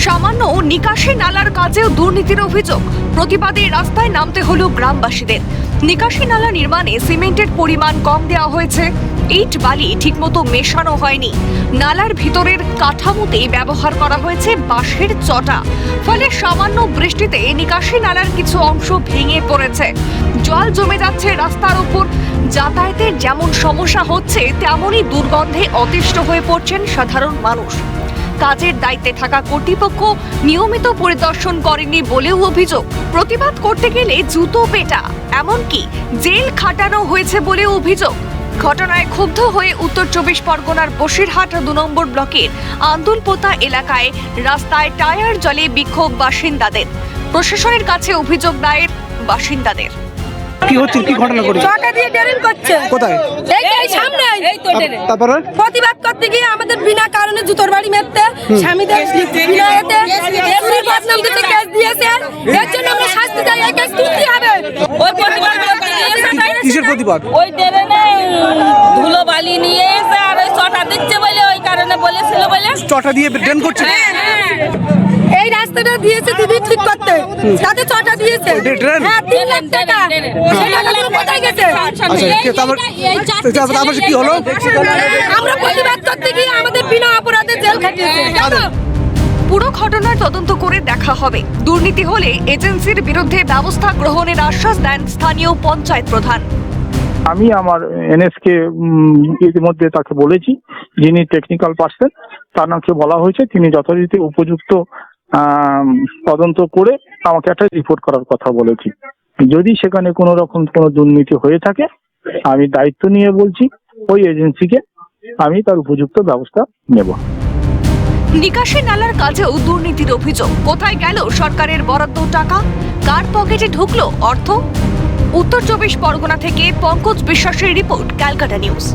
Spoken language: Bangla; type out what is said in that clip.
সামান্য নিকাশি নালার কাজেও দুর্নীতির অভিযোগ। প্রতিবাদে রাস্তায় নামতে হলো গ্রামবাসীদের। নিকাশি নালা নির্মাণে সিমেন্টের পরিমাণ কম দেওয়া হয়েছে, ইট বালি ঠিকমতো মেশানো হয়নি, নালার ভিতরের কাঠামোতে ব্যবহার করা হয়েছে বাঁশের চটা, ফলে সামান্য বৃষ্টিতে নিকাশি নালার কিছু অংশ ভেঙে পড়েছে। জল জমে যাচ্ছে রাস্তার উপর। যাতায়াতের যেমন সমস্যা হচ্ছে, তেমনই দুর্গন্ধে অতিষ্ঠ হয়ে পড়ছেন সাধারণ মানুষ। কাজের দায়িত্বে থাকা কর্তৃপক্ষ নিয়মিত পরিদর্শন করেনি বলেও অভিযোগ। প্রতিবাদ করতে গেলে জুতো পেটা, এমনকি জেল খাটানো হয়েছে বলেও অভিযোগ। ঘটনায় ক্ষুব্ধ হয়ে উত্তর 24 পরগনার বসিরহাট 2 নম্বর ব্লকের আন্দুলপোতা এলাকায় রাস্তায় টায়ার জলে বিক্ষোভ বাসিন্দাদের। প্রশাসনের কাছে অভিযোগ দায়ের বাসিন্দাদের। কি হচ্ছে, কি ঘটনা ঘটেছে? ছটা দিয়ে ড্রেন করছে। কোথায়? এই সামনে। তারপরে প্রতিবাদ করতে গিয়ে আমাদের বিনা কারণে জুতোর বাড়ি মারতে, স্বামীদের বিনায়েতে চুরির বদনাম দিতে কেস দিয়েছে। এর জন্য আমরা শাস্তি চাই, এই কেস তুলতে হবে। ওই প্রতিবাদ করতে গিয়েছে, কিসের প্রতিবাদ? ওই ট্রেনে ধুলো বালি নিয়ে এসে আর ওই চটা দিচ্ছে বলে ওই কারণে বলেছিল বলে চটা দিয়ে ড্রেন করছে। এই রাস্তাটা দিয়েছে দিদি ঠিক করতে, তাতে ছটা দিয়েছে। ড্রেন? হ্যাঁ, 3 লাখ টাকা। সেই টাকাগুলো কোথায় গেছে? তারপর কি হলো? আমরা প্রতিবাদ করতে গিয়ে আমাদের বিনা অপরাধে জেল খাটিয়েছে। পুরো ঘটনার তদন্ত করে দেখা হবে। দুর্নীতি হলে এজেন্সির বিরুদ্ধে ব্যবস্থা গ্রহণের আশ্বাস দেন স্থানীয় পঞ্চায়েত প্রধান। আমি আমার এনএসকে ইতিমধ্যে তাকে বলেছি, যিনি টেকনিক্যাল পার্সন তাকে বলা হয়েছে, তিনি যথারীতি উপযুক্ত তদন্ত করে আমাকে একটা রিপোর্ট করার কথা বলেছি। যদি সেখানে কোনো রকম কোনো দুর্নীতি হয়ে থাকে, আমি দায়িত্ব নিয়ে বলছি ওই এজেন্সিকে আমি তার উপযুক্ত ব্যবস্থা নেব। নিকাশি নালার কাজেও দুর্নীতির অভিযোগ। কোথায় গেল সরকারের বরাদ্দ টাকা? কার পকেটে ঢুকলো অর্থ? উত্তর 24 পরগনা থেকে পঙ্কজ বিশ্বাসের রিপোর্ট, ক্যালকাটা নিউজ।